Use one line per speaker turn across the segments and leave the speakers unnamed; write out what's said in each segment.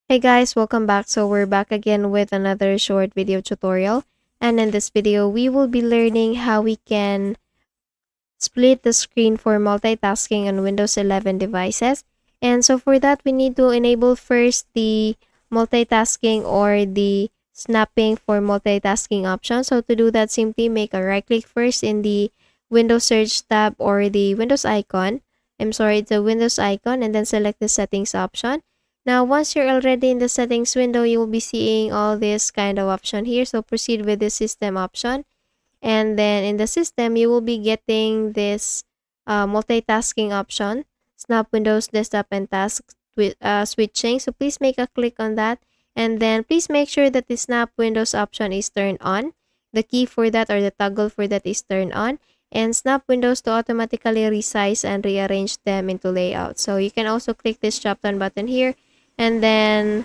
Hey guys, welcome back. So we're back again with another short video tutorial. And in this video, we will be learning how we can split the screen for multitasking on Windows 11 devices. And so for that, we need to enable first the multitasking or the snapping for multitasking option. So to do that, simply make a right click first in the Windows search tab or the Windows icon. It's the Windows icon, and then select the settings option. Now, once you're already in the settings window, you will be seeing all this kind of option here. So proceed with the system option. And then in the system, you will be getting this multitasking option, snap windows, desktop, and task switching. So please make a click on that. And then please make sure that the snap windows option is turned on. The key for that or the toggle for that is turned on. And snap windows to automatically resize and rearrange them into layout. So you can also click this drop down button here. And then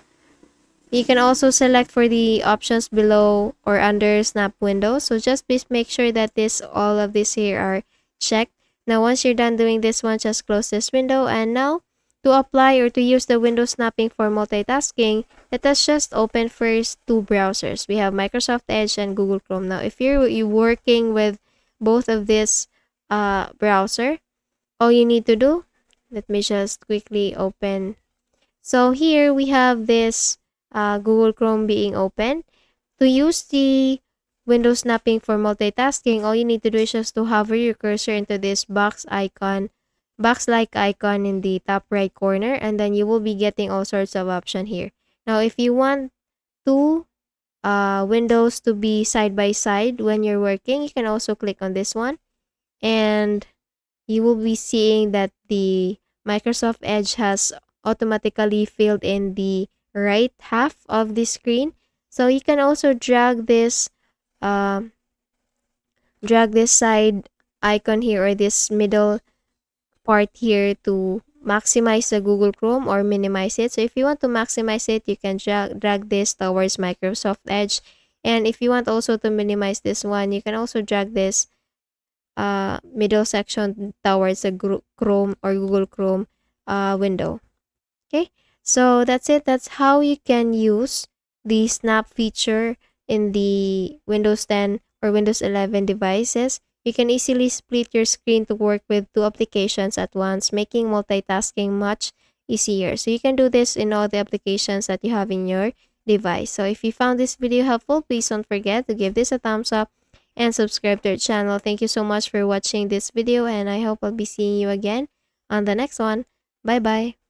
you can also select for the options below or under snap window. So just please make sure that all of these here are checked. Now once you're done doing this one, just close this window. And now to apply or to use the window snapping for multitasking, let us just open first two browsers. We have Microsoft Edge and Google Chrome. Now if you're working with both of this browser, all you need to do, let me just quickly open. So here we have this Google Chrome being open. To use the window snapping for multitasking, all you need to do is just to hover your cursor into this box-like icon in the top right corner, and then you will be getting all sorts of options here. Now, if you want two windows to be side by side when you're working, you can also click on this one, and you will be seeing that the Microsoft Edge has automatically filled in the right half of the screen. So you can also uh, drag this side icon here or this middle part here to maximize the Google Chrome or minimize it. So if you want to maximize it, you can drag this towards Microsoft Edge. And if you want also to minimize this one, you can also drag this middle section towards the Chrome or Google Chrome window. Okay, so that's it. That's how you can use the snap feature in the Windows 10 or Windows 11 devices. You can easily split your screen to work with two applications at once, making multitasking much easier. So you can do this in all the applications that you have in your device. So if you found this video helpful, please don't forget to give this a thumbs up and subscribe to our channel. Thank you so much for watching this video, and I hope I'll be seeing you again on the next one. Bye bye.